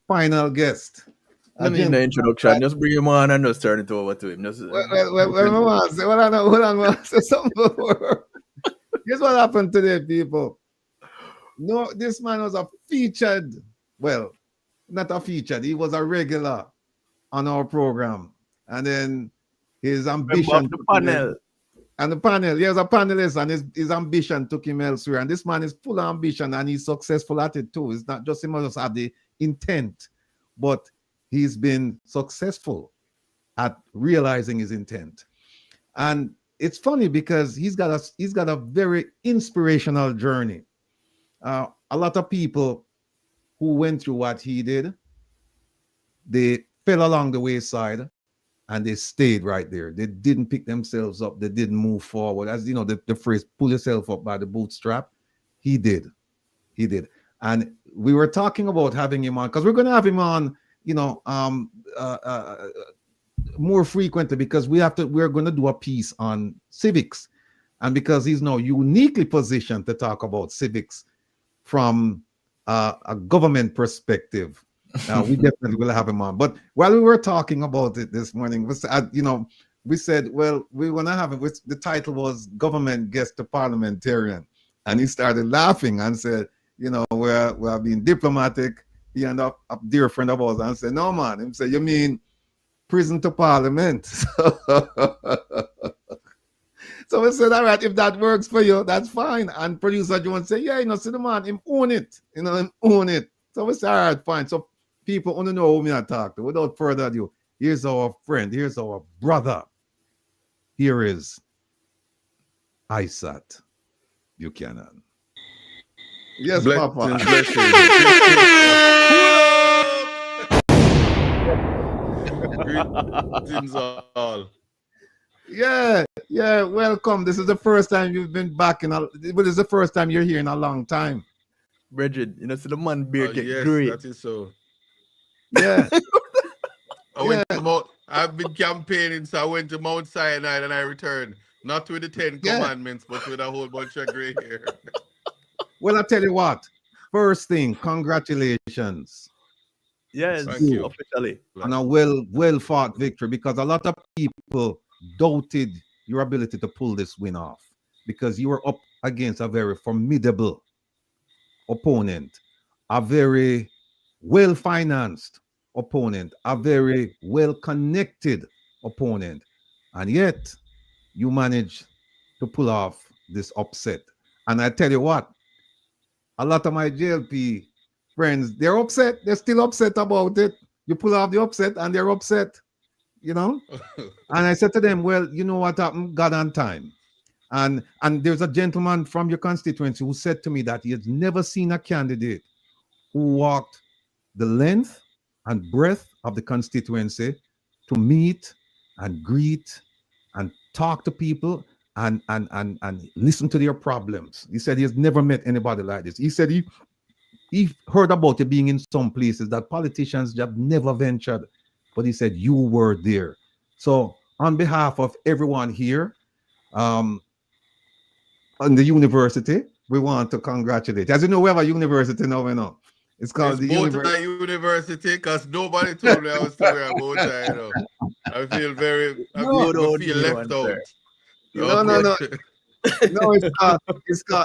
final guest. No need no introduction. Just bring him on and just turn it over to him. Just, Hold on, say something before. Here's what happened today, people. No, this man was a featured, well, not a featured, he was a regular on our program. And then his ambition the panel. And the panel, he was a panelist, and his ambition took him elsewhere. And this man is full of ambition, and he's successful at it too. It's not just him just have the intent, but he's been successful at realizing his intent. And it's funny because he's got a very inspirational journey. A lot of people who went through what he did, they fell along the wayside and they stayed right there. They didn't pick themselves up. They didn't move forward. As you know, the phrase, pull yourself up by the bootstrap. He did. And we were talking about having him on, because we're going to have him on, more frequently, because we're going to do a piece on civics. And because he's now uniquely positioned to talk about civics from a government perspective, we definitely will have him on. But while we were talking about it this morning, we said, well, we want to have him. The title was Government Guest to Parliamentarian. And he started laughing and said, we're being diplomatic. He and a dear friend of ours and said, no, man. He said, you mean prison to parliament? So we said, all right, if that works for you, that's fine. And producer Jones said, yeah, see the man, him own it. Him own it. So we said, all right, fine. So people want to know who me I talk to. Without further ado, here's our friend, here's our brother. Here is Isat Buchanan. Yes, Papa. Greetings all. Yeah, welcome. This is the first time you've been back this is the first time you're here in a long time. Bridget, see the man beard get yes, great. That is so. Yeah. I've been campaigning, so I went to Mount Sinai and I returned. Not with the 10 commandments, but with a whole bunch of gray hair. Well, I tell you what. First thing, congratulations. Yes, thank you. Officially. On a well fought victory, because a lot of people doubted your ability to pull this win off, because you were up against a very formidable opponent, a very well-financed opponent, a very well-connected opponent, and yet you managed to pull off this upset. And I tell you what, a lot of my JLP friends, they're upset. They're still upset about it. You pull off the upset and they're upset, And I said to them, well, you know what happened? God on time. And there's a gentleman from your constituency who said to me that he has never seen a candidate who walked the length and breadth of the constituency to meet and greet and talk to people and listen to their problems. He said he has never met anybody like this. He said he heard about it being in some places that politicians have never ventured, but he said you were there. So on behalf of everyone here, on the university, we want to congratulate. As you know, we have a university now, It's called the University, because nobody told me I was talking about that. I feel feel left out. No. No,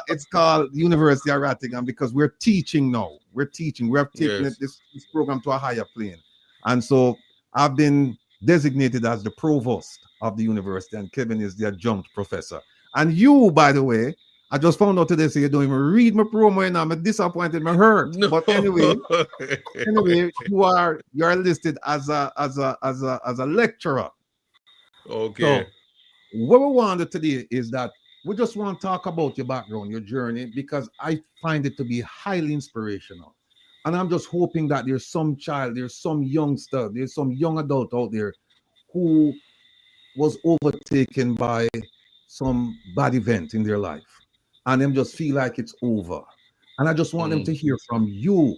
it's called University of Rattigan, because we're teaching now. We're teaching. We have taken this program to a higher plane. And so I've been designated as the provost of the university, and Kevin is the adjunct professor. And you, by the way, I just found out today, so you don't even read my promo, and I'm disappointed, I'm hurt. No. But anyway, you're listed as a lecturer. Okay. So what we wanted today is that we just want to talk about your background, your journey, because I find it to be highly inspirational. And I'm just hoping that there's some child, there's some youngster, there's some young adult out there who was overtaken by some bad event in their life, and them just feel like it's over. And I just want them to hear from you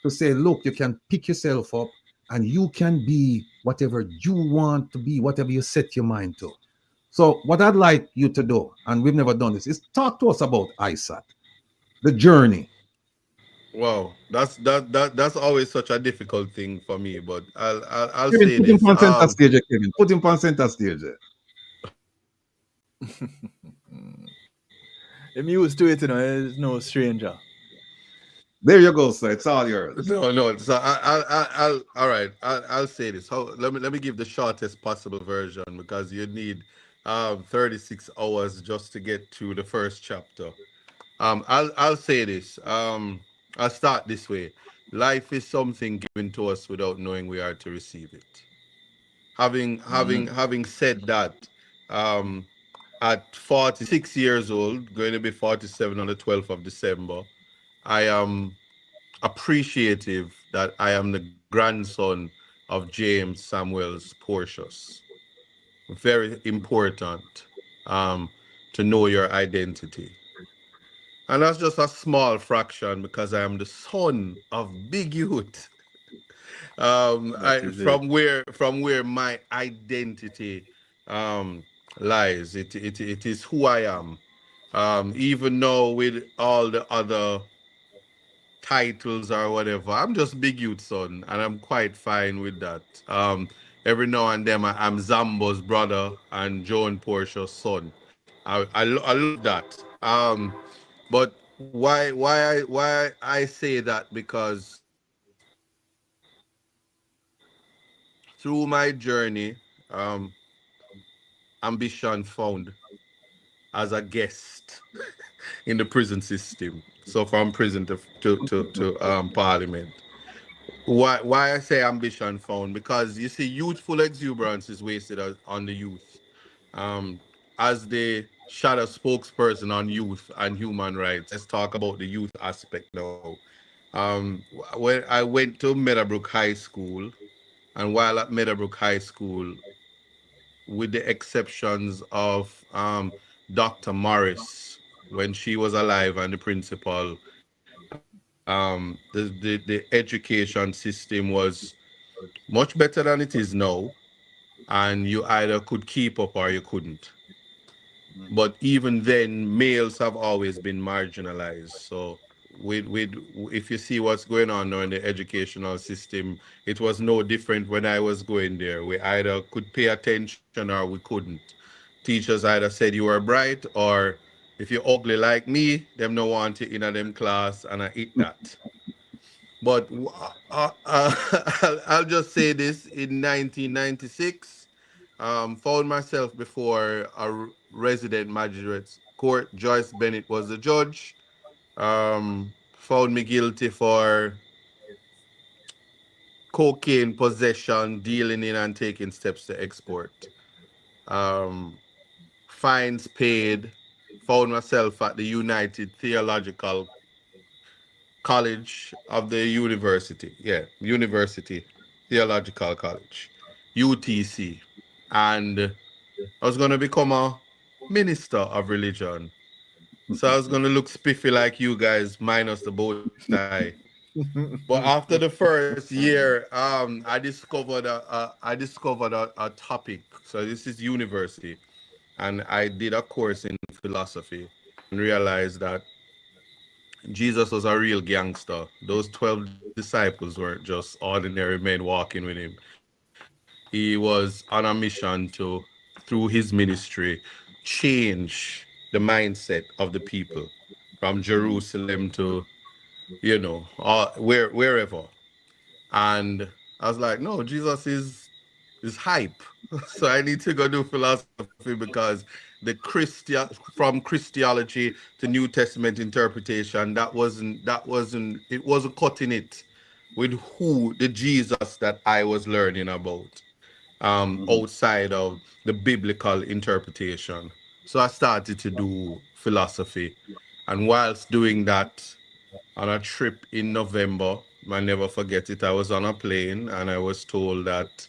to say, look, you can pick yourself up and you can be whatever you want to be, whatever you set your mind to. So what I'd like you to do, and we've never done this, is talk to us about Isat, the journey. Wow, that's always such a difficult thing for me. But I'll Kevin, say put him this. on center stage, Kevin. Put him on center stage. I'm used to it, you know. It's no stranger. There you go, sir. It's all yours. No. So I'll all right. I'll say this. How let me give the shortest possible version because you need 36 hours just to get through the first chapter. I'll say this. I'll start this way. Life is something given to us without knowing we are to receive it. Having said that, um, at 46 years old, going to be 47 on the 12th of December, I am appreciative that I am the grandson of James Samuels Portius. Very important um, to know your identity. And that's just a small fraction because I am the son of Big Youth. That is it. From where my identity um, lies. It is who I am. Even though with all the other titles or whatever. I'm just Big Youth son, and I'm quite fine with that. Every now and then I'm Zambo's brother and Joan Portia's son. I love that. But why I say that because through my journey, ambition found as a guest in the prison system. So from prison to parliament. Why I say ambition found? Because you see, youthful exuberance is wasted on the youth. Um, as the shadow spokesperson on youth and human rights, let's talk about the youth aspect now. When I went to Meadowbrook High School, and while at Meadowbrook High School, with the exceptions of Dr. Morris when she was alive and the principal, the education system was much better than it is now, and you either could keep up or you couldn't. But even then, males have always been marginalized. So, with if you see what's going on now in the educational system, it was no different when I was going there. We either could pay attention or we couldn't. Teachers either said you were bright, or if you're ugly like me, them no want you in a them class, and I eat that. But I'll just say this: in 1996, found myself before a resident magistrate's court. Joyce Bennett was the judge. Found me guilty for cocaine possession, dealing in, and taking steps to export. Um, Fines paid. Found myself at the United Theological College of the University. Yeah, University Theological College, UTC. And I was going to become a minister of religion. So I was going to look spiffy like you guys, minus the bow tie. But after the first year, I discovered a topic. So this is university, and I did a course in philosophy and realized that Jesus was a real gangster. Those 12 disciples weren't just ordinary men walking with him. He was on a mission to, through his ministry, change the mindset of the people from Jerusalem to, wherever. And I was like, no, Jesus is hype. So I need to go do philosophy because from Christology to New Testament interpretation, it wasn't cutting it with who the Jesus that I was learning about outside of the biblical interpretation. So I started to do philosophy. And whilst doing that, on a trip in November, I never forget it, I was on a plane and I was told that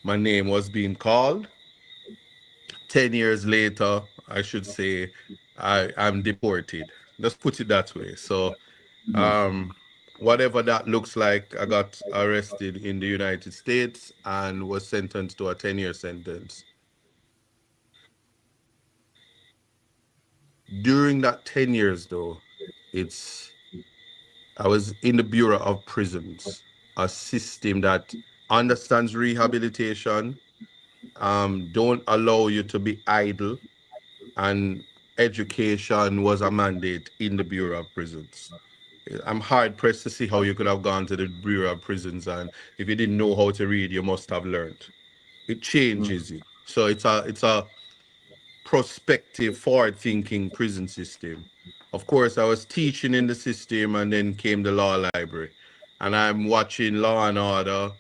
my name was being called. 10 years later, I should say, I'm deported. Let's put it that way. So, um, whatever that looks like, I got arrested in the United States and was sentenced to a 10-year sentence. During that 10 years, though, it's I was in the Bureau of Prisons, a system that understands rehabilitation, don't allow you to be idle, and education was a mandate in the Bureau of Prisons. I'm hard pressed to see how you could have gone to the Bureau of Prisons, and if you didn't know how to read, you must have learned. It changes you. So it's a prospective, forward thinking prison system. Of course, I was teaching in the system and then came the law library. And I'm watching Law and Order,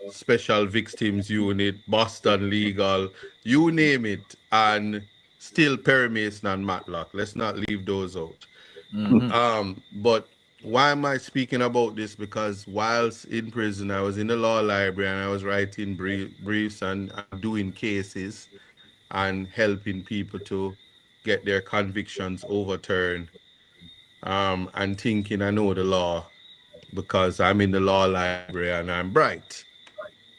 Special Victims Unit, Boston Legal, you name it, and still Perry Mason and Matlock. Let's not leave those out. Mm-hmm. But why am I speaking about this? Because whilst in prison, I was in the law library and I was writing briefs and doing cases and helping people to get their convictions overturned, and thinking I know the law because I'm in the law library and I'm bright.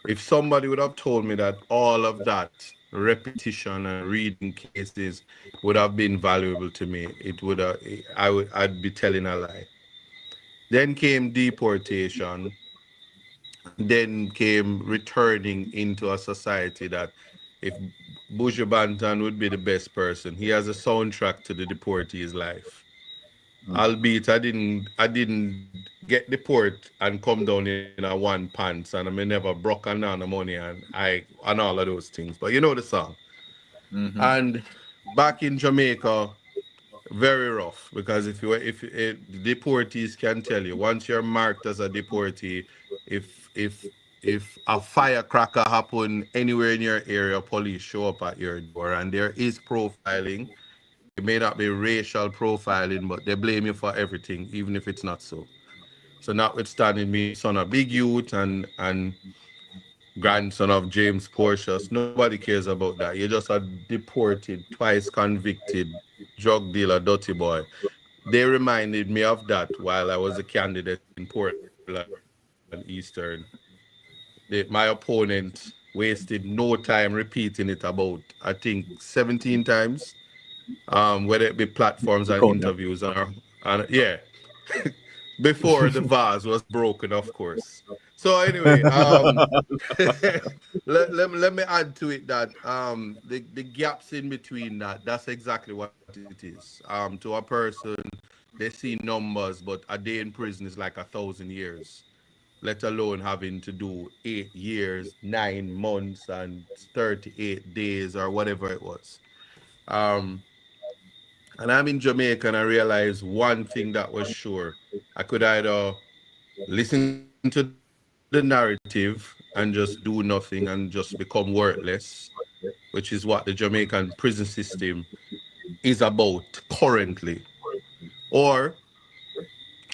If somebody would have told me that all of that repetition and reading cases would have been valuable to me, it would have, I'd be telling a lie. Then came deportation, and then came returning into a society that if Buju Banton would be the best person, he has a soundtrack to the deportee's life. Albeit I didn't get deport and come down in a one pants and I may never broke and down the money and all of those things. But you know the song. Mm-hmm. And back in Jamaica, very rough because if deportees can tell you once you're marked as a deportee, if a firecracker happen anywhere in your area, police show up at your door, and there is profiling. It may not be racial profiling, but they blame you for everything, even if it's not so. So notwithstanding me, son of big youth and grandson of James Portius, nobody cares about that. You're just a deported, twice convicted drug dealer, dirty boy. They reminded me of that while I was a candidate in Portland Eastern. My opponent wasted no time repeating it about, I think, 17 times. Whether it be platforms and Count them. interviews and yeah, before the vase was broken, of course. So anyway, let me add to it that the gaps in between that's exactly what it is. To a person, they see numbers, but a day in prison is like 1,000 years. Let alone having to do 8 years, 9 months, and 38 days or whatever it was. Um, and I'm in Jamaica and I realized one thing that was sure. I could either listen to the narrative and just do nothing and just become worthless, which is what the Jamaican prison system is about currently. Or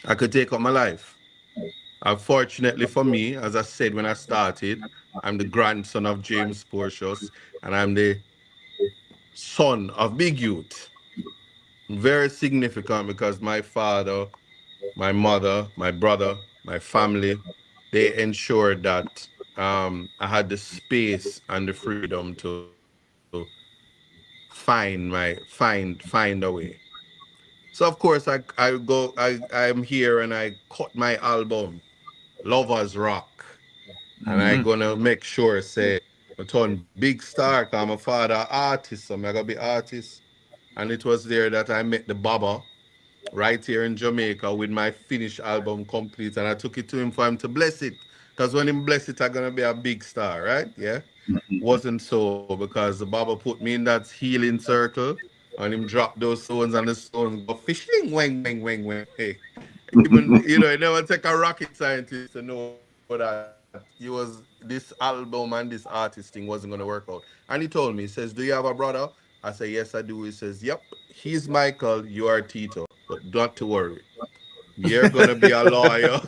I could take up my life. Fortunately for me, as I said when I started, I'm the grandson of James Portius and I'm the son of Big Youth. Very significant because my father, my mother, my brother, my family, they ensured that I had the space and the freedom to find a way. So of course I'm here and I cut my album Lovers Rock, and I Mm-hmm. gonna make sure say I turn big star cause my father artist, so I gotta be artist. And it was there that I met the Baba right here in Jamaica with my finished album complete, and I took it to him for him to bless it. Because when him bless it, I'm gonna be a big star, right? Yeah. Wasn't so because the Baba put me in that healing circle and him dropped those stones and the stones go fishing, wang, wang, wang, wang. Hey. Even it never take a rocket scientist to know that this album and this artist thing wasn't gonna work out. And he told me, he says, "Do you have a brother?" I say, "Yes, I do." He says, "Yep, he's Michael, you are Tito, but not to worry. You're gonna be a lawyer.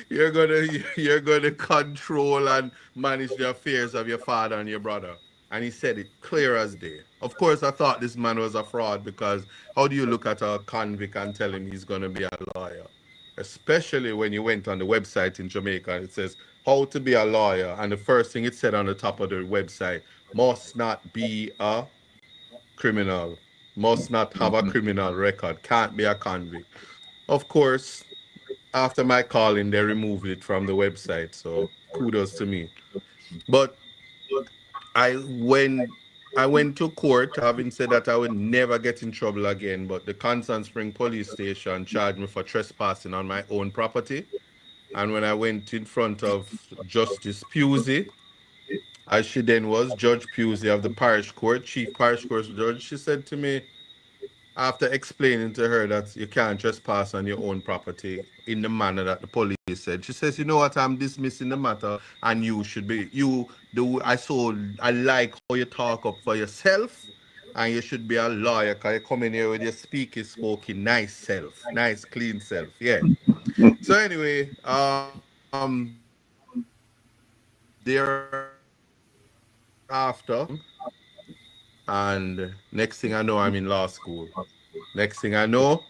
You're gonna control and manage the affairs of your father and your brother." And he said it clear as day. Of course, I thought this man was a fraud because how do you look at a convict and tell him he's gonna be a lawyer? Especially when you went on the website in Jamaica and it says how to be a lawyer, and the first thing it said on the top of the website must not be a criminal, must not have a criminal record, can't be a convict. of course, after my calling, they removed it from the website. So kudos to me. But I when I went to court, having said that I would never get in trouble again, but the Constant Spring police station charged me for trespassing on my own property. And when I went in front of Justice Pusey, as she then was, Judge Pusey of the parish court, chief parish court judge, she said to me, after explaining to her that you can't trespass on your own property in the manner that the police said, she says, "You know what? I'm dismissing the matter, and you should be you do. I like how you talk up for yourself, and you should be a lawyer. Cause you come in here with your speaking, spoken, nice self, nice clean self. Yeah. So anyway, thereafter, and next thing I know, I'm in law school. Next thing I know,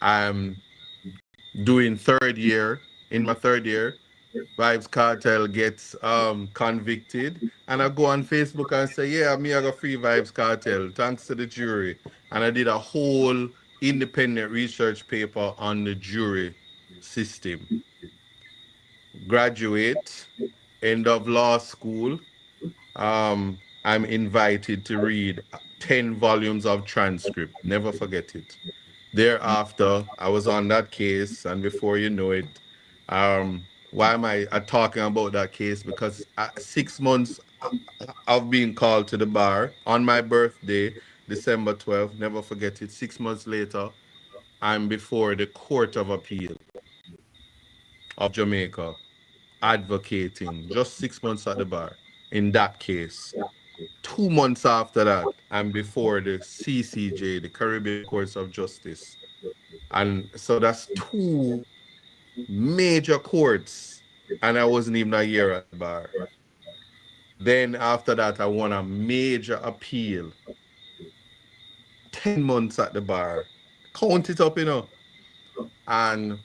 I'm doing third year. In my third year, Vibes Cartel gets convicted, and I go on Facebook and say, "Yeah, me I got free Vibes Cartel, thanks to the jury." And I did a whole independent research paper on the jury system. Graduate, end of law school. I'm invited to read 10 volumes of transcript. Never forget it. Thereafter, I was on that case, and before you know it, why am I talking about that case? Because 6 months of being called to the bar on my birthday, December 12th, never forget it. 6 months later, I'm before the Court of Appeal of Jamaica, advocating just 6 months at the bar in that case. 2 months after that, I'm before the CCJ, the Caribbean Courts of Justice. And so that's two major courts. And I wasn't even a year at the bar. Then after that, I won a major appeal. 10 months at the bar. Count it up, you know. And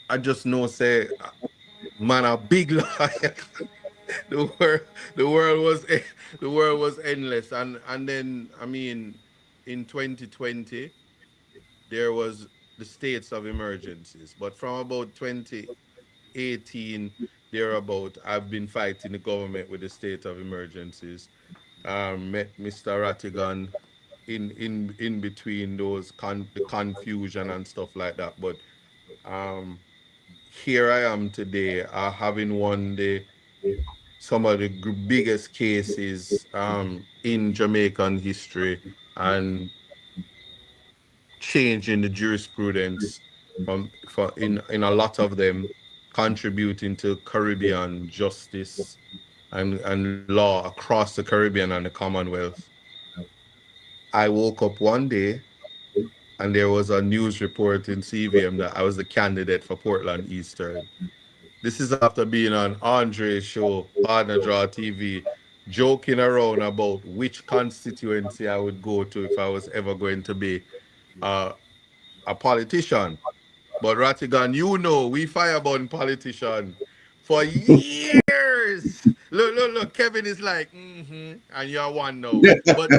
I just know, say, man, a big lawyer. The world was endless. And then, I mean, in 2020, there was the states of emergencies. But from about 2018 thereabout, I've been fighting the government with the state of emergencies. Met Mr. Rattigan in between those the confusion and stuff like that. But um, here I am today, having won the some of the biggest cases in Jamaican history, and changing the jurisprudence in a lot of them, contributing to Caribbean justice and law across the Caribbean and the Commonwealth. I woke up one day and there was a news report in CVM that I was the candidate for Portland Eastern. This is after being on Andre's show, Partner Draw TV, joking around about which constituency I would go to if I was ever going to be uh, a politician. But Rattigan, you know, we fireborn politician for years. Look, Kevin is like, and you're one now. But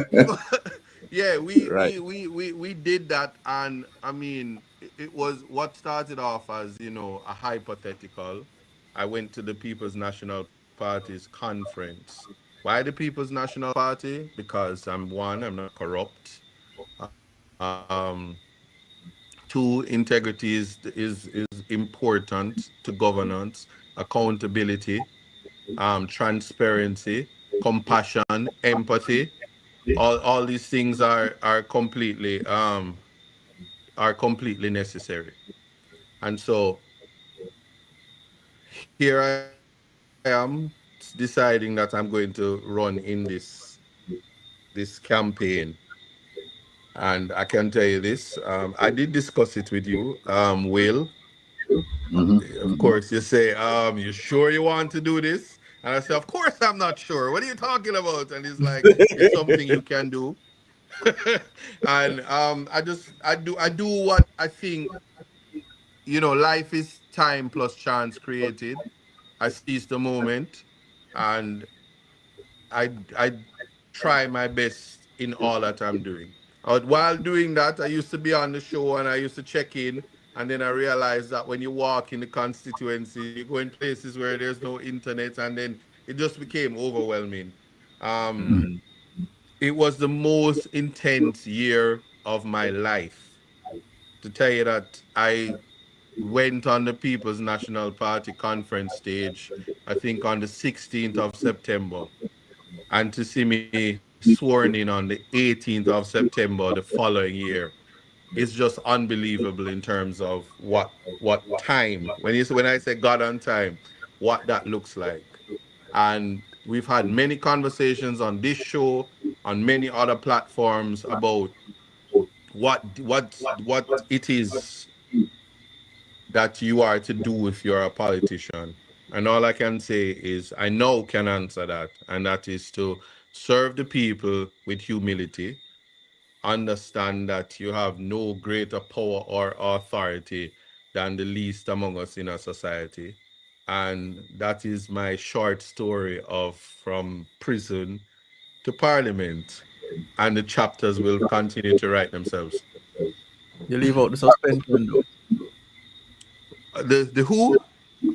yeah, Right. we did that, and I mean, it was what started off as, a hypothetical. I went to the People's National Party's conference. Why the People's National Party? Because I'm not corrupt. Two, integrity is important to governance, accountability, transparency, compassion, empathy. All these things are completely necessary. And so here I am deciding that I'm going to run in this campaign. And I can tell you this, I did discuss it with you, Will. Of course, you say, you sure you want to do this? And I say, of course I'm not sure. What are you talking about? And he's like, it's something you can do. And I do what I think, life is time plus chance created. I seize the moment, and I try my best in all that I'm doing. While doing that, I used to be on the show and I used to check in. And then I realized that when you walk in the constituency, you go in places where there's no internet, and then it just became overwhelming. Um, Mm. it was the most intense year of my life. To tell you that I went on the People's National Party conference stage, I think on the 16th of September, and to see me sworn in on the 18th of September the following year is just unbelievable in terms of what time, when I say God on time, what that looks like. And we've had many conversations on this show, on many other platforms about what it is that you are to do if you're a politician. And all I can say is I know can answer that, and that is to serve the people with humility, understand that you have no greater power or authority than the least among us in our society. And that is my short story of from prison to parliament. And the chapters will continue to write themselves. You leave out the suspension though. The who?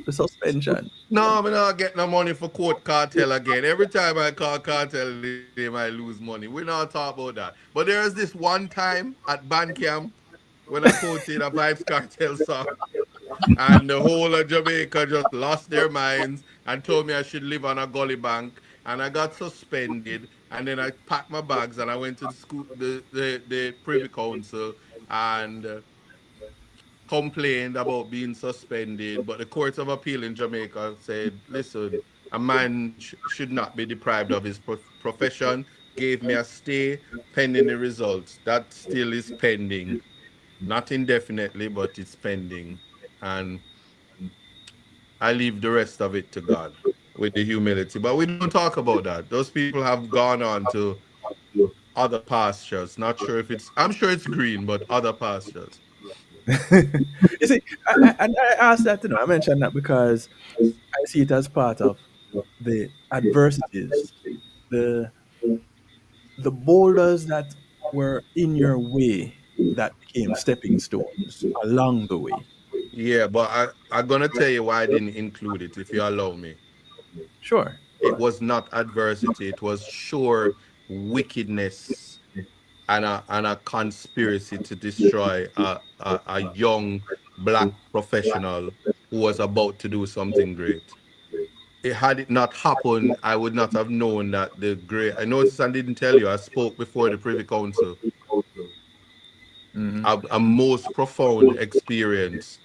The suspension. No, I'm not get no money for court cartel again. Every time I call cartel name, I lose money. We not talk about that. But there is this one time at band camp when I quoted a Vibes Cartel song, and the whole of Jamaica just lost their minds and told me I should live on a gully bank. And I got suspended. And then I packed my bags and I went to the school, the Privy Council, and complained about being suspended, but the Court of Appeal in Jamaica said, listen, a man should not be deprived of his profession, gave me a stay pending the results. That still is pending. Not indefinitely, but it's pending. And I leave the rest of it to God with the humility. But we don't talk about that. Those people have gone on to other pastures. Not sure if I'm sure it's green, but other pastures. You see, I asked that, I mentioned that because I see it as part of the adversities, the the boulders that were in your way that became stepping stones along the way. Yeah, but I'm gonna tell you why I didn't include it, if you allow me. Sure. It was not adversity, it was sure wickedness and a conspiracy to destroy a young black professional who was about to do something great. It had it not happened, I would not have known that the great. I noticed I didn't tell you. I spoke before the Privy Council. Hmm. A most profound experience,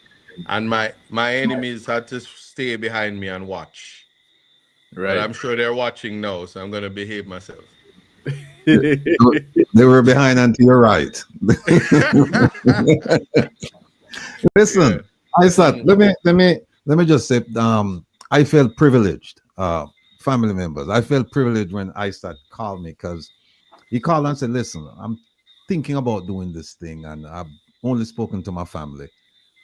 and my enemies had to stay behind me and watch. But Right. I'm sure they're watching now, so I'm gonna behave myself. They were behind and to your right. Yeah. Listen, Isat, Mm, let me just say, I felt privileged, family members. I felt privileged when Isat called me because he called and said, "Listen, I'm thinking about doing this thing, and I've only spoken to my family,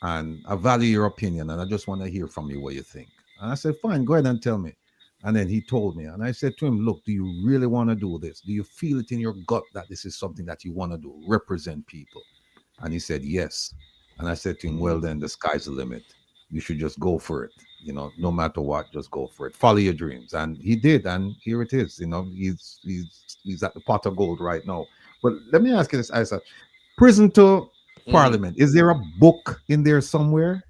and I value your opinion, and I just want to hear from you what you think." And I said, "Fine, go ahead and tell me." And then he told me, and I said to him, "Look, do you really want to do this? Do you feel it in your gut that this is something that you want to do, represent people?" And he said, "Yes." And I said to him, "Well, then the sky's the limit. You should just go for it. No matter what, just go for it. Follow your dreams." And he did, and here it is. He's at the pot of gold right now. But let me ask you this, Isa. Prison to mhm. Parliament. Is there a book in there somewhere,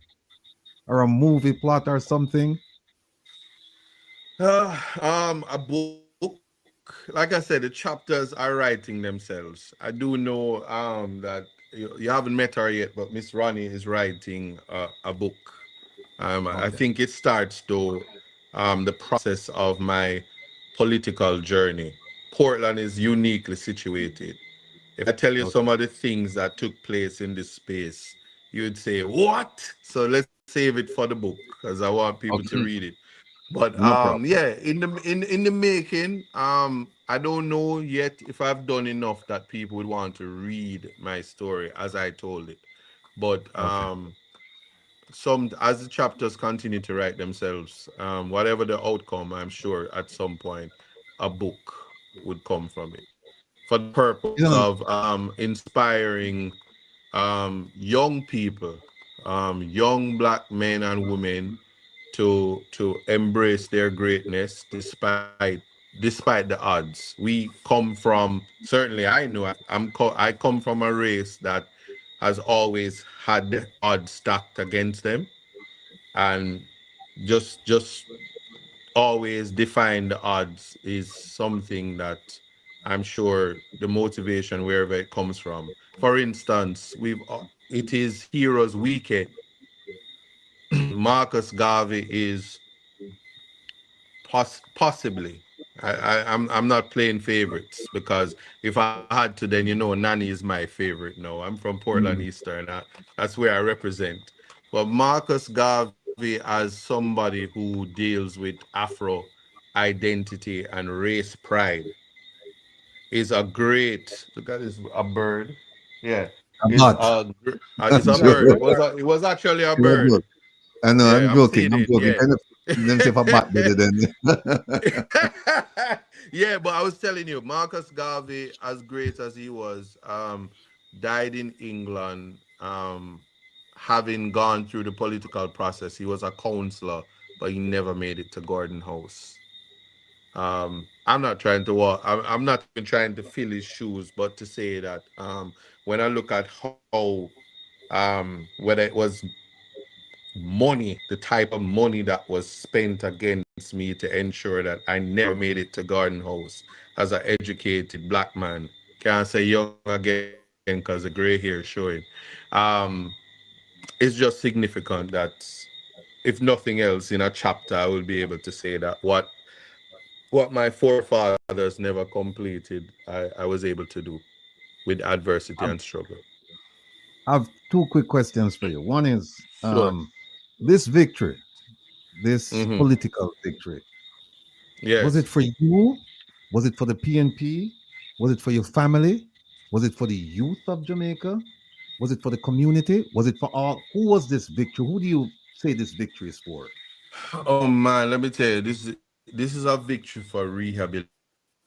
or a movie plot or something? A book. Like I said, the chapters are writing themselves. I do know that you haven't met her yet, but Miss Ronnie is writing a book. I Okay. think it starts though the process of my political journey. Portland is uniquely situated. If I tell you Okay. some of the things that took place in this space, you would say, "What?" So let's save it for the book because I want people to Okay. read it. But No problem. yeah, in the making, I don't know yet if I've done enough that people would want to read my story as I told it. But Okay. some as the chapters continue to write themselves, whatever the outcome, I'm sure at some point a book would come from it. for the You purpose know, of inspiring young people, young black men and women to embrace their greatness despite the odds. We come from, certainly I know I come from a race that has always had the odds stacked against them, and just always defying the odds is something that I'm sure the motivation wherever it comes from. For instance, it is Heroes Weekend. Marcus Garvey is possibly. I'm not playing favorites, because if I had to, then Nani is my favorite. No, I'm from Portland mm, Eastern. That's where I represent. But Marcus Garvey, as somebody who deals with Afro identity and race pride, is a great. Look at this, a bird. Yeah, I'm is not. it's I'm a Yeah, bird. joking. It was actually a I'm not bird. joking. I know, Yeah, I'm I'm joking. seeing I'm it. joking. Yeah. Kind of them say if a bat better than Yeah, but I was telling you, Marcus Garvey, as great as he was, died in England, having gone through the political process. He was a counselor, but he never made it to Gordon House. I'm not trying to walk. I'm not even trying to fill his shoes, but to say that when I look at how whether it was money, the type of money that was spent against me to ensure that I never made it to Garden House as an educated black man. Can't say young again because the gray hair is showing. Um, it's just significant that if nothing else in a chapter, I will be able to say that what my forefathers never completed, I was able to do with adversity and struggle. I have two quick questions for you. One is Sure. this victory, this Mm-hmm. political victory, was it Yes. for you? Was it for the PNP? Was it for your family? Was it for the youth of Jamaica? Was it for the community? Was it for all? Who was this victory? Who do you say this victory is for? Oh man, let me tell you, this is a victory for rehabilitation.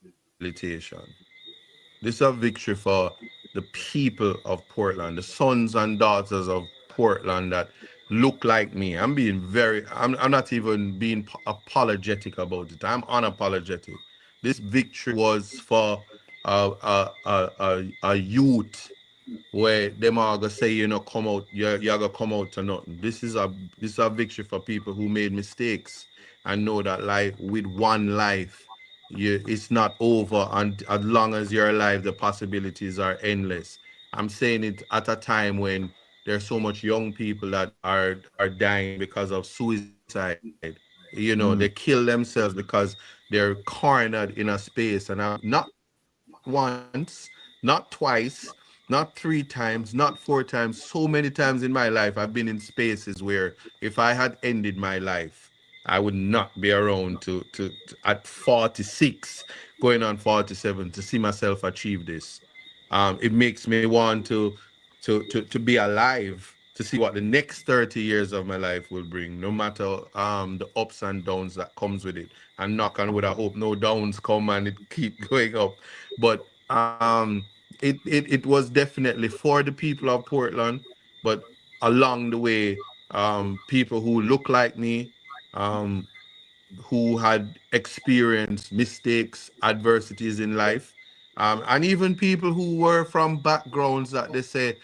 This is a victory for the people of Portland, the sons and daughters of Portland that look like me. I'm not even being apologetic about it. I'm unapologetic. This victory was for a youth where them are gonna say come out, you're gonna come out to nothing. This is a victory for people who made mistakes and know that life, with one life, it's not over, and as long as you're alive the possibilities are endless. I'm saying it at a time when there's so much young people that are dying because of suicide. They kill Mm, themselves because they're cornered in a space. And I've not once, not twice, not three times, not four times, so many times in my life, I've been in spaces where if I had ended my life, I would not be around at 46, going on 47, to see myself achieve this. It makes me want to be alive to see what the next 30 years of my life will bring, no matter the ups and downs that comes with it. And knock on wood, I hope no downs come and it keep going up. But it was definitely for the people of Portland, but along the way, people who look like me, um, who had experienced mistakes, adversities in life, and even people who were from backgrounds that they say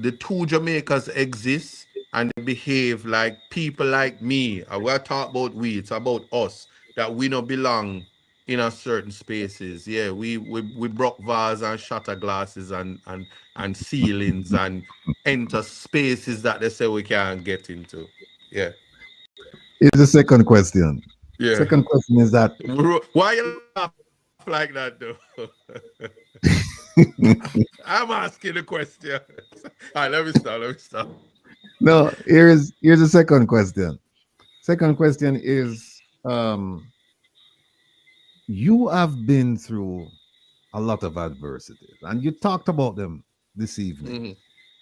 the two Jamaicas exist and they behave like people like me. We're talking about we, it's about us, that we don't belong in a certain spaces. Yeah, we broke vase and shatter glasses and ceilings and enter spaces that they say we can't get into. Yeah. here's the second question. Yeah. Second question is that Why you laugh like that though? I'm asking the question. All right, let me stop. Let me stop. no, here's the second question. Second question is you have been through a lot of adversities and you talked about them this evening. Mhm.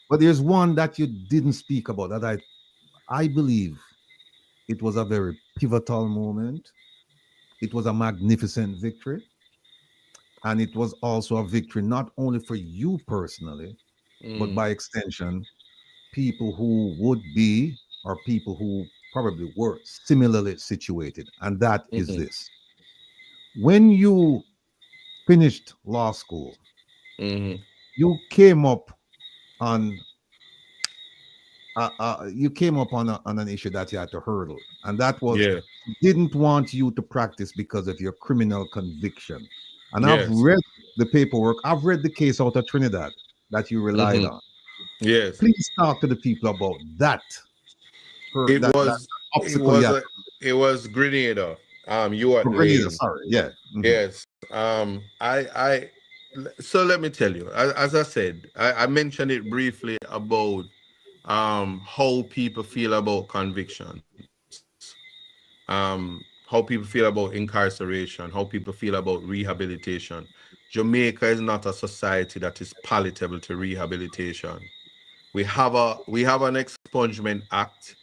But there's one that you didn't speak about that I believe it was a very pivotal moment. It was a magnificent victory. And it was also a victory not only for you personally, but Mm, by extension, people who would be or people who probably were similarly situated. And that is mm, this: when you finished law school, mm. you came up on you came up on an issue that you had to hurdle, and that was Yeah. didn't want you to practice because of your criminal conviction. And I've Yes. read the paperwork, I've read the case out of Trinidad that you relied Hmm. on. Yes. Please talk to the people about that, It that was. It obstacle you was had. a. It was Grenada. You at Oh, Grenada, Lane. sorry, yeah. Yes. So let me tell you. As I said, I mentioned it briefly about how people feel about convictions, how people feel about incarceration, how people feel about rehabilitation. Jamaica is not a society that is palatable to rehabilitation. We have an expungement act.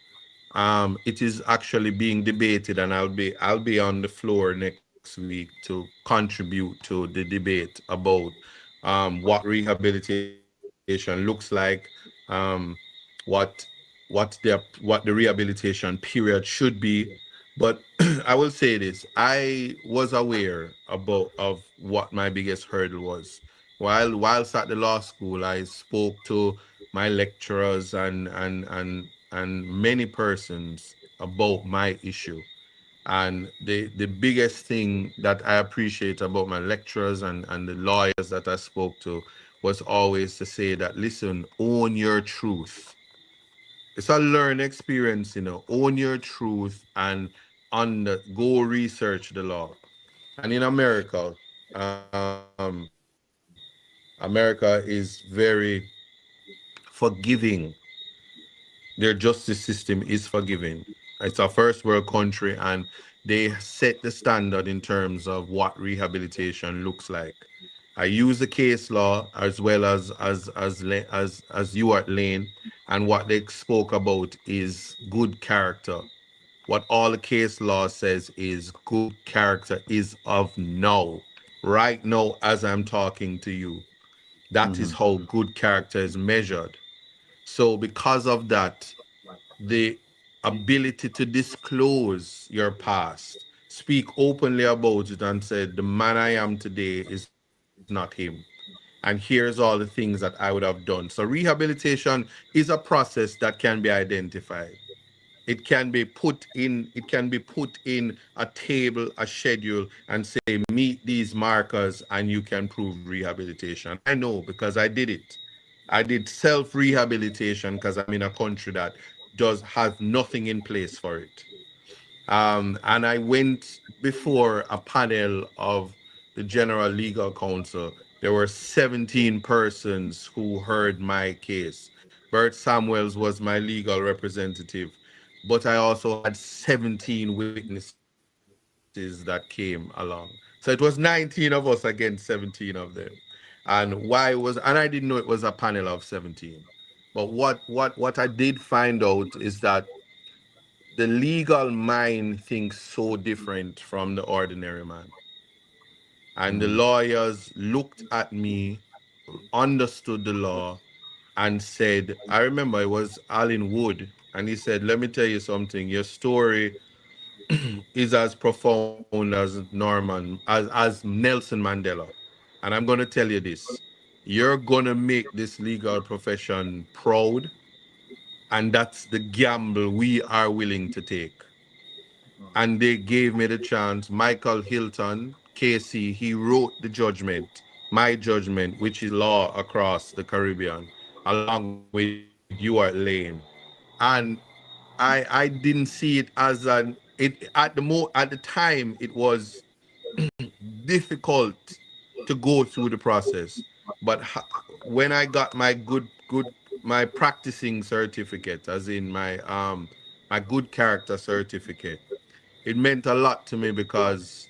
It is actually being debated, and I'll be on the floor next week to contribute to the debate about what rehabilitation looks like, um, what what the rehabilitation period should be. But I will say this: I was aware of what my biggest hurdle was. Whilst at the law school, I spoke to my lecturers and many persons about my issue. And the biggest thing that I appreciate about my lecturers and the lawyers that I spoke to was always to say that, listen, own your truth. It's a learned experience, own your truth and go research the law. And in America, America is very forgiving. Their justice system is forgiving. It's a first world country, and they set the standard in terms of what rehabilitation looks like. I use the case law as well as you at Lane, and what they spoke about is good character. What all the case law says is good character is of now, right now as I'm talking to you. That is Hmm. how good character is measured. So, because of that, the ability to disclose your past, speak openly about it, and say, the man I am today is not him. And here's all the things that I would have done. So, rehabilitation is a process that can be identified. It can be put in a table, a schedule, and say, meet these markers and you can prove rehabilitation. I know because I did it. I did self rehabilitation because I'm in a country that does have nothing in place for it. And I went before a panel of the General Legal Counsel. There were 17 persons who heard my case. Bert Samuels was my legal representative, but I also had 17 witnesses that came along. So it was 19 of us against 17 of them. And I didn't know it was a panel of 17. But what I did find out is that the legal mind thinks so different from the ordinary man. And the Hmm. lawyers looked at me, understood the law, and said, I remember it was Alan Wood, and he said, let me tell you something. Your story is as profound as as Nelson Mandela. And I'm going to tell you this. You're going to make this legal profession proud, and that's the gamble we are willing to take. And they gave me the chance. Michael Hilton, KC, he wrote the judgment, my judgment, which is law across the Caribbean, along with you at Lane. And I didn't see it as at the time it was difficult to go through the process. But when I got my my practicing certificate, as in my good character certificate, it meant a lot to me because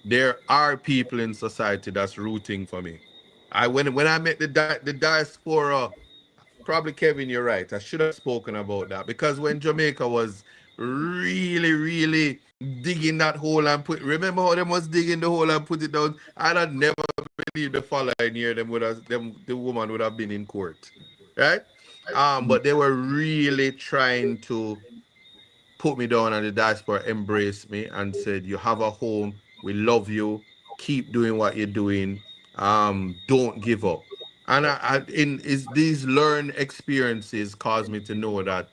there are people in society that's rooting for me. When I met the diaspora, probably Kevin, you're right. I should have spoken about that because when Jamaica was really digging that hole and put. Remember how them was digging the hole and put it down? I'd have never believed the following year the woman would have been in court, right? But they were really trying to put me down, and the diaspora embraced me and said, "You have a home. We love you. Keep doing what you're doing. Don't give up." And in is these learned experiences caused me to know that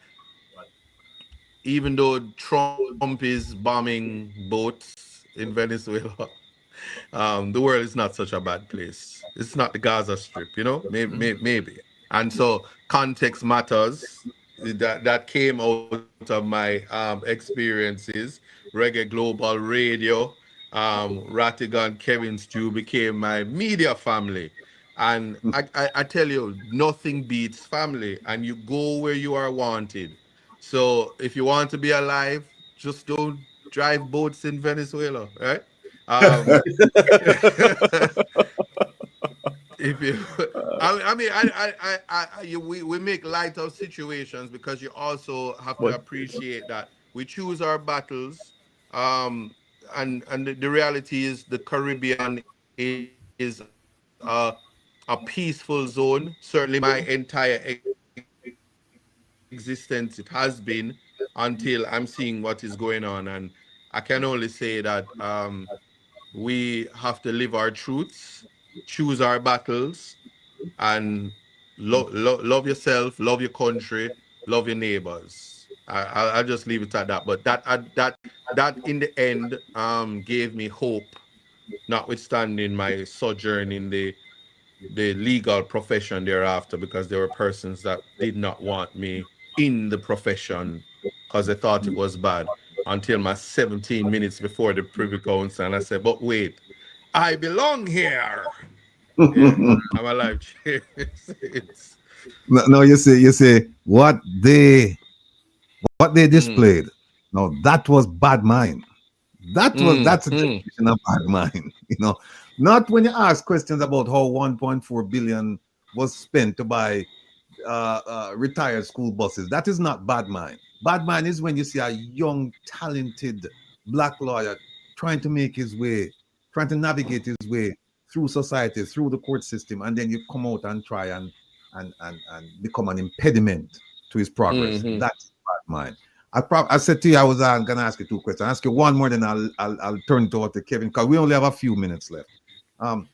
even though Trump is bombing boats in Venezuela, the world is not such a bad place. It's not the Gaza Strip, maybe. And so context matters. That came out of my experiences. Reggae Global Radio, Rattigan, Kevin Stew became my media family. And I tell you, nothing beats family, and you go where you are wanted. So if you want to be alive, just don't drive boats in Venezuela, right? Um, if you, I mean, we make light of situations because you also have to But appreciate that we choose our battles. Um, and the reality is the Caribbean is a peaceful zone. Certainly, my entire existence it has been until I'm seeing what is going on, and I can only say that we have to live our truths, choose our battles, and love yourself, love your country, love your neighbors. I'll just leave it at that. But that in the end gave me hope, notwithstanding my sojourn in the legal profession thereafter, because there were persons that did not want me in the profession because they thought it was bad until my 17 minutes before the Privy Council. And I said, but wait, I belong here. Yeah, I'm alive. It's No, you see what they mm, displayed. No, that was bad mind. That's a mm. definition of bad mind. Not when you ask questions about how 1.4 billion was spent to buy retired school buses. That is not bad mind. Bad mind is when you see a young, talented black lawyer trying to make his way, trying to navigate his way through society, through the court system, and then you come out and try and become an impediment to his progress. Hmm. That's bad mind. I said to you I was gonna ask you two questions. I'll ask you one more, then I'll turn it over to Kevin because we only have a few minutes left. Um,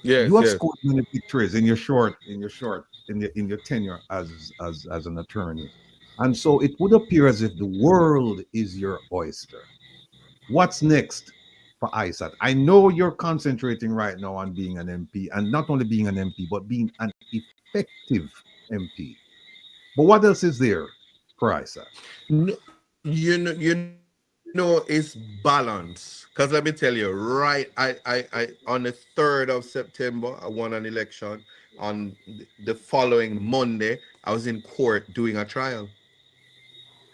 you Yes, have yes. scored many victories in your tenure as an attorney, and so it would appear as if the world is your oyster. What's next for Isat? I know you're concentrating right now on being an MP, and not only being an MP, but being an effective MP. But what else is there for Isat? No, it's balance. Because let me tell you, right? I on the 3rd of September, I won an election. On the following Monday, I was in court doing a trial,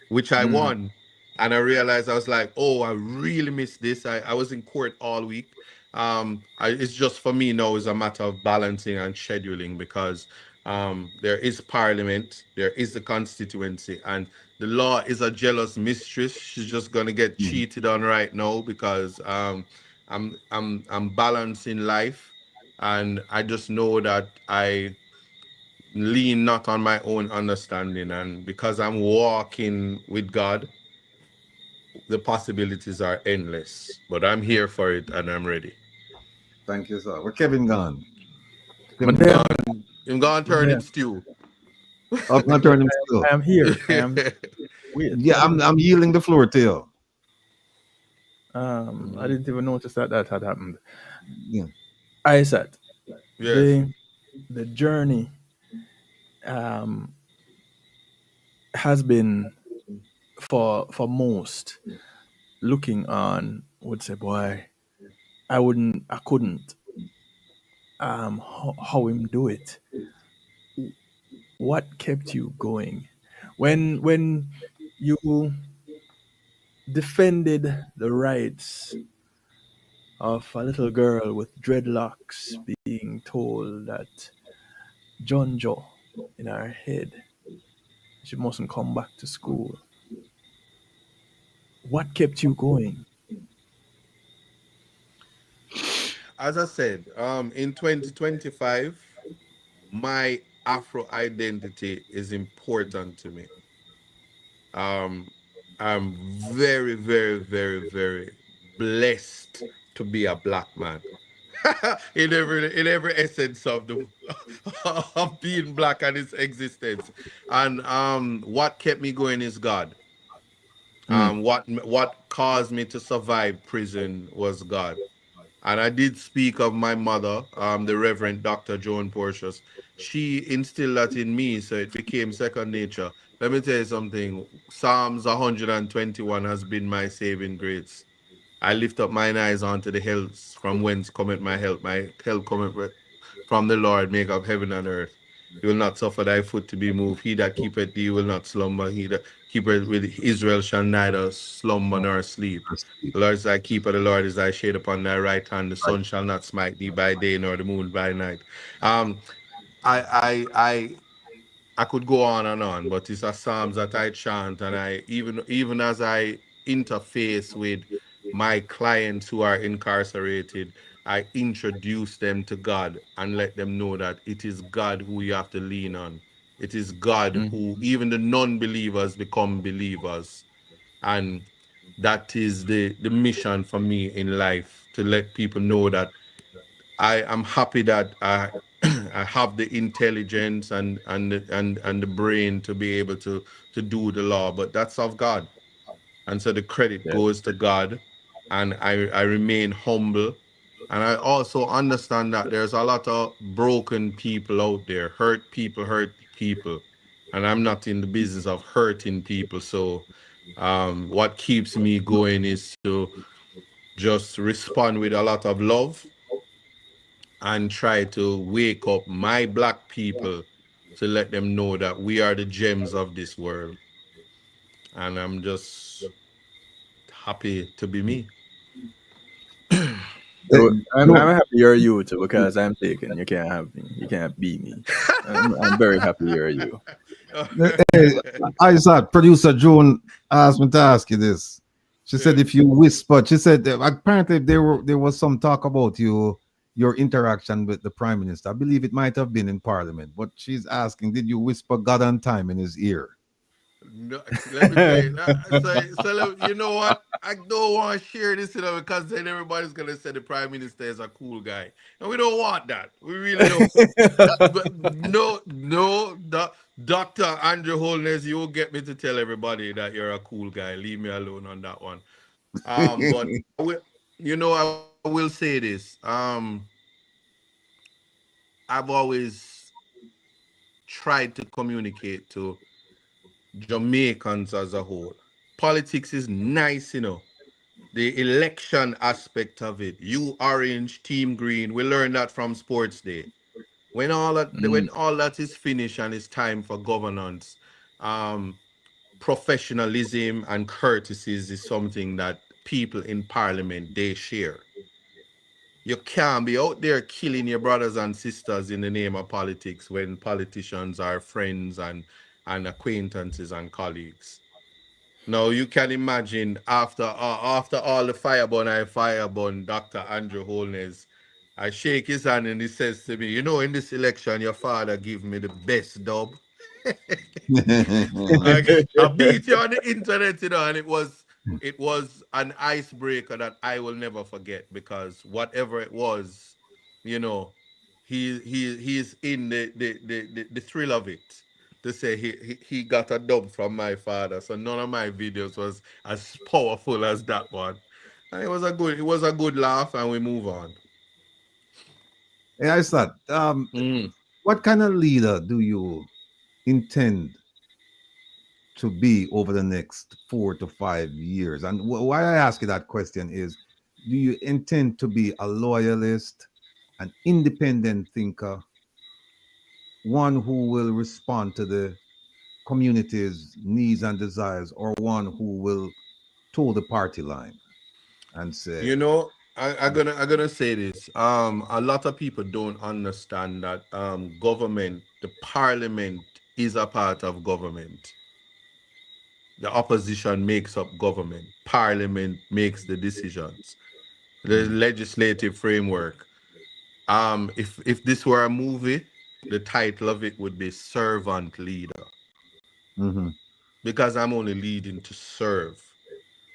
which I mm, won. And I realized I was like, oh, I really missed this. I was in court all week. It's just for me now is a matter of balancing and scheduling because there is parliament, there is the constituency, and the law is a jealous mistress. She's just gonna get Mhm. cheated on right now because I'm balancing life, and I just know that I lean not on my own understanding, and because I'm walking with God, the possibilities are endless. But I'm here for it and I'm ready. Thank you, sir. Where Kevin gone? but Kevin then, gone. I'm gonna but turn then him stew. I'm not turning still. I am here. I am wait. Yeah, I'm yielding the floor to you. I didn't even notice that had happened. Yeah. Isat, Yes. the journey um has been for most looking on would say, boy, I couldn't how him do it. What kept you going when you defended the rights of a little girl with dreadlocks being told that John Joe in her head she mustn't come back to school. What kept you going? As I said, in 2025, my Afro identity is important to me. Um, I'm very, very, very, very blessed to be a black man. In every essence of the of being black and its existence. And what kept me going is God. Mm. What caused me to survive prison was God. And I did speak of my mother, the Reverend Dr. Joan Portius. She instilled that in me, so it became second nature. Let me tell you something. Psalms 121 has been my saving grace. I lift up mine eyes unto the hills, from whence cometh my help. My help cometh from the Lord, make of heaven and earth. He will not suffer thy foot to be moved. He that keepeth thee will not slumber. He that keepeth with Israel shall neither slumber nor sleep. The Lord is thy keeper, the Lord is thy shade upon thy right hand. The sun shall not smite thee by day, nor the moon by night. Um, I could go on and on, but it's a psalms that I chant, and I even as I interface with my clients who are incarcerated, I introduce them to God and let them know that it is God who you have to lean on. It is God Mm. who even the non-believers become believers, and that is the mission for me in life, to let people know that I am happy that I I have the intelligence and the brain to be able to do the law, but that's of God. And so the credit Yes. goes to God, and I remain humble. And I also understand that there's a lot of broken people out there, hurt people. And I'm not in the business of hurting people. So what keeps me going is to just respond with a lot of love and try to wake up my black people to let them know that we are the gems of this world. And I'm just happy to be me. So I'm Joan, happy you're you too because I'm taken. You can't have me. You can't be me. I'm very happy you're you. hey, Isat, producer Joan asked me to ask you this. She said Yeah. if you whispered, she said that apparently there was some talk about your interaction with the prime minister. I believe it might have been in parliament, but she's asking, did you whisper God on time in his ear? No, let me tell you. You know what? I don't want to share this, because then everybody's gonna say the prime minister is a cool guy, and we don't want that. We really don't. But no, no, Doctor Andrew Holness, you will get me to tell everybody that you're a cool guy. Leave me alone on that one. But I will say this. I've always tried to communicate to Jamaicans as a whole. Politics is nice, the election aspect of it. You orange, team green. We learned that from sports day. When Mm. all that is finished and it's time for governance, um, professionalism and courtesies is something that people in parliament they share. You can't be out there killing your brothers and sisters in the name of politics when politicians are friends and acquaintances and colleagues. Now you can imagine after all the fireborn Dr. Andrew Holness, I shake his hand and he says to me, in this election, your father give me the best dub. I beat you on the internet, and it was an icebreaker that I will never forget, because whatever it was, you know, he's in the thrill of it, to say he got a dub from my father. So none of my videos was as powerful as that one. And it was a good laugh, and we move on. Hey, Isat, Mm. what kind of leader do you intend to be over the next 4 to 5 years? And why I ask you that question is, do you intend to be a loyalist, an independent thinker, one who will respond to the community's needs and desires, or one who will toe the party line and say, I'm gonna say this. A lot of people don't understand that government, the parliament is a part of government. The opposition makes up government. Parliament makes the decisions, the legislative framework. If this were a movie, the title of it would be Servant Leader, Mm-hmm. because I'm only leading to serve.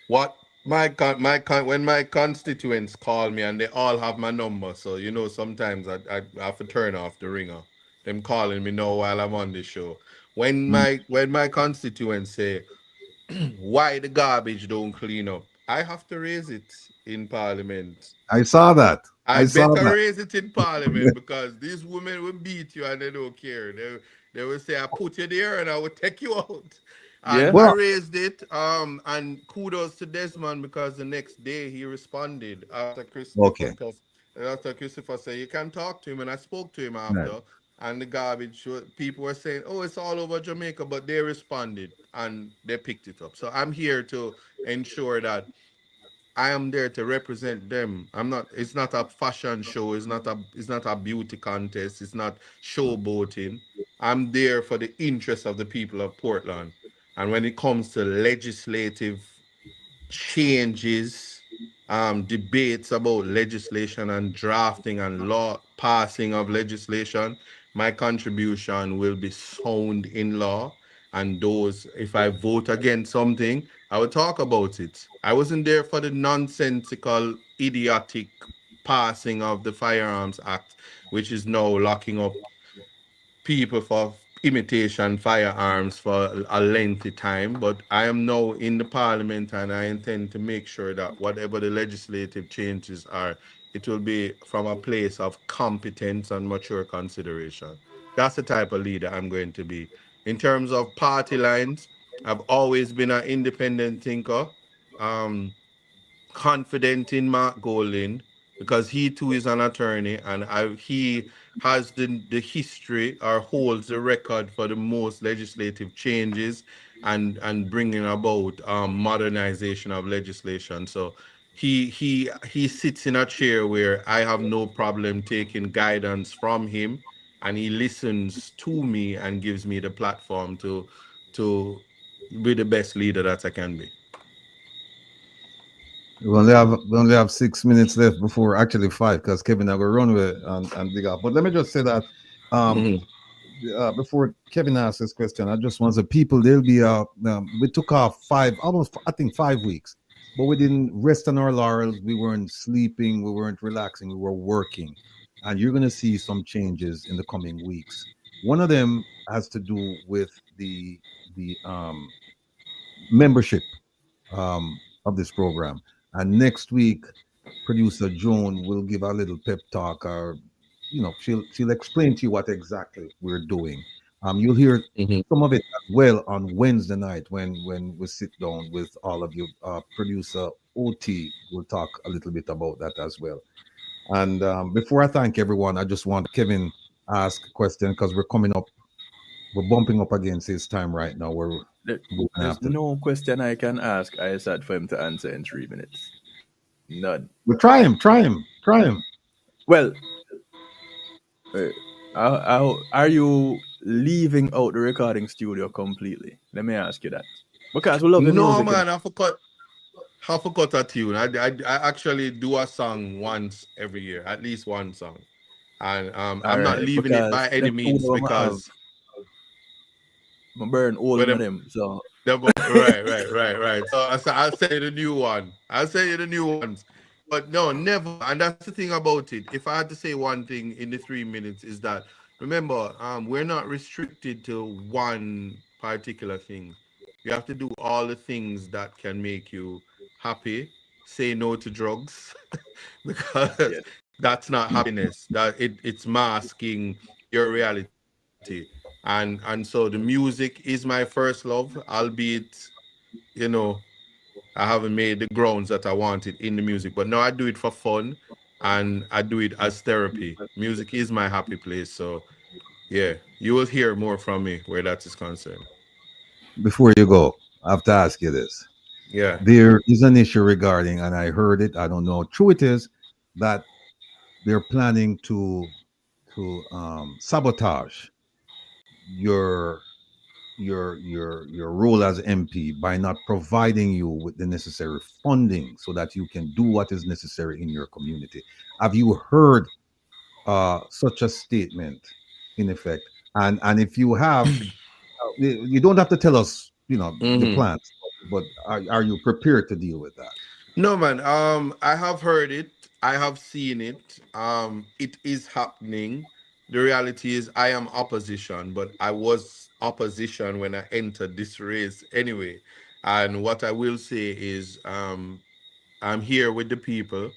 What when my constituents call me and they all have my number, so sometimes I have to turn off the ringer. Them calling me now while I'm on the show. When my constituents say, why the garbage don't clean up, I have to raise it in Parliament. I saw that. I I saw better that. raise it in Parliament, because these women will beat you and they don't care. They will say, I put you there and I will take you out. And Yeah. I Well, raised it. And kudos to Desmond, because the next day he responded after okay. Christopher said you can talk to him, and I spoke to him Right. after. And the garbage people were saying, oh, it's all over Jamaica, but they responded and they picked it up. So I'm here to ensure that I am there to represent them. I'm not. It's not a fashion show. It's not a beauty contest. It's not showboating. I'm there for the interest of the people of Portland. And when it comes to legislative changes, debates about legislation and drafting and law passing of legislation, my contribution will be sound in law. And those, if I vote against something, I will talk about it. I wasn't there for the nonsensical, idiotic passing of the Firearms Act, which is now locking up people for imitation firearms for a lengthy time. But I am now in the parliament, and I intend to make sure that whatever the legislative changes are, it will be from a place of competence and mature consideration. That's the type of leader I'm going to be. In terms of party lines, I've always been an independent thinker. Um, Confident in Mark Golding, because he too is an attorney, and he has the history, or holds the record for the most legislative changes and bringing about modernization of legislation. So he sits in a chair where I have no problem taking guidance from him, and he listens to me and gives me the platform to be the best leader that I can be. We only have 6 minutes left before, actually five, because Kevin I will run with and dig up. But let me just say that um Mhm. before Kevin asks this question, I just want to say people they'll be we took off almost I think 5 weeks, but we didn't rest on our laurels. We weren't sleeping, we weren't relaxing, we were working, and you're gonna see some changes in the coming weeks. One of them has to do with the membership of this program. And next week, producer Joan will give a little pep talk, or she'll explain to you what exactly we're doing. You'll hear Mhm. some of it as well on Wednesday night when we sit down with all of you. Producer OT will talk a little bit about that as well. And before I thank everyone, I just want Kevin ask a question, because we're bumping up against his time right now. We're gonna There's have to. no question I can ask Isat for him to answer in 3 minutes. None. We try him. Well, uh, are you leaving out the recording studio completely? Let me ask you that. Because we love the No, music. man, I forgot a tune. I actually do a song once every year, at least one song, and All I'm not right, leaving it because by any them two means, of them have because my burn all when of them, them. So right. So I'll say the new one. I'll say the new ones, but no, never. And that's the thing about it. If I had to say one thing in the 3 minutes, is that, remember, we're not restricted to one particular thing. You have to do all the things that can make you happy. Say no to drugs, because yes, that's not happiness. It's masking your reality. And so the music is my first love, albeit, you know, I haven't made the grounds that I wanted in the music. But no, I do it for fun, and I do it as therapy. Music is my happy place. So yeah, you will hear more from me where that is concerned. Before you go, I have to ask you this. Yeah. There is an issue regarding, and I heard it, I don't know how true it is, that they're planning to sabotage your your role as MP by not providing you with the necessary funding so that you can do what is necessary in your community. Have you heard such a statement in effect? And if you have, you don't have to tell us, the Mhm. plans, but are you prepared to deal with that? No, man. I have heard it. I have seen it. It is happening. The reality is, I am opposition, but I was opposition when I entered this race anyway. And what I will say is, I'm here with the people.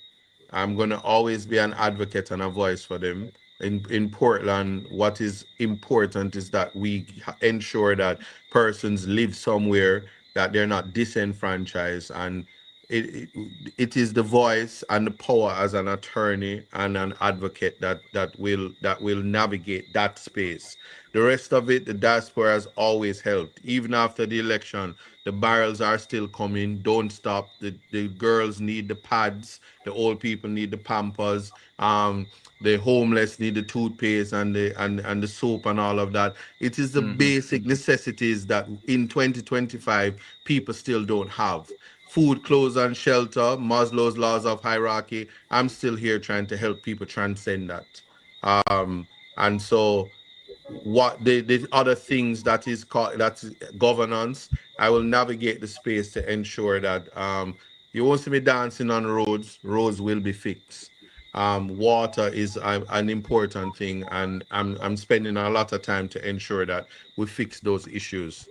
I'm gonna always be an advocate and a voice for them. In Portland, what is important is that we ensure that persons live somewhere, that they're not disenfranchised, and it, it it is the voice and the power as an attorney and an advocate that will navigate that space. The rest of it, the diaspora has always helped. Even after the election, the barrels are still coming. Don't stop. The girls need the pads. The old people need the pampers. The homeless need the toothpaste and the soap and all of that. It is the Mm-hmm. basic necessities that in 2025 people still don't have. Food, clothes, and shelter, Maslow's laws of hierarchy. I'm still here trying to help people transcend that. Um, and so what the other things that is called, that's governance, I will navigate the space to ensure that you won't see me dancing on roads will be fixed. Water is an important thing, and I'm spending a lot of time to ensure that we fix those issues.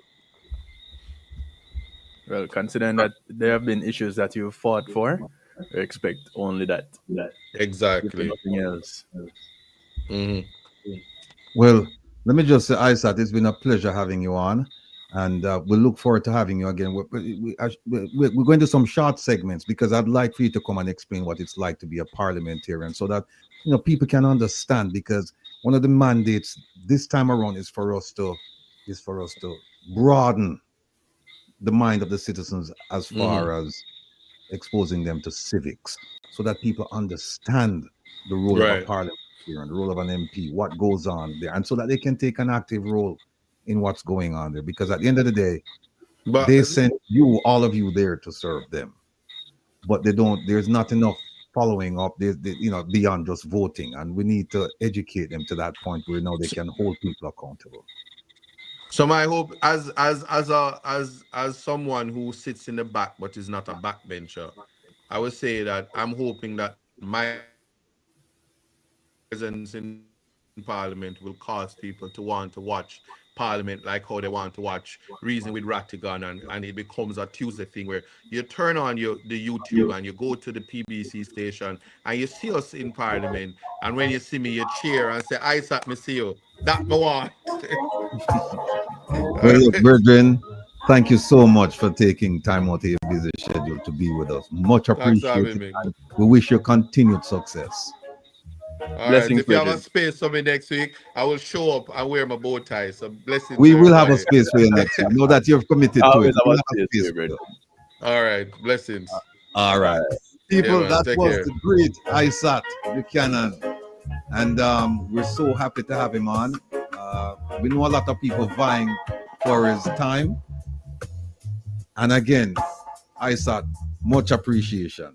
Well, considering that there have been issues that you fought for, I expect only that, if Exactly. nothing else. Hmm. Well, let me just say, Isat, it's been a pleasure having you on, and we look forward to having you again. We're going to some short segments because I'd like for you to come and explain what it's like to be a parliamentarian, so that people can understand. Because one of the mandates this time around is for us to broaden the mind of the citizens as Hmm. far as exposing them to civics, so that people understand the role of a Right. parliamentarian, the role of an MP, what goes on there, and so that they can take an active role in what's going on there. Because at the end of the day, But they send you, all of you, there to serve them, but they don't. There's not enough following up. Beyond just voting, and we need to educate them to that point where now they can hold people accountable. so my hope, as someone who sits in the back but is not a backbencher, I would say that I'm hoping that my presence in Parliament will cause people to want to watch Parliament like how they want to watch Reason with Rattigan, and it becomes a Tuesday thing where you turn on the YouTube and you go to the PBC station and you see us in Parliament, and when you see me, you cheer and say, "Isaac, me see you. That me want." All Well, right. look, brethren, thank you so much for taking time out of your busy schedule to be with us. Much Thanks for having appreciated, me. and we wish you continued success. All right. Blessings, If you have a brethren. space for me next week, I will show up and wear my bow tie. So blessings, We will have a everybody. space for you next week. Know that you've committed to it. Always We have will a have a space for space you, for brethren. you. All right. Blessings. All All right. right. Yeah, People, man. that Take was care. the great Isat Buchanan. And we're so happy to have him on. We know a lot of people vying for his time. And again, Isat, much appreciation.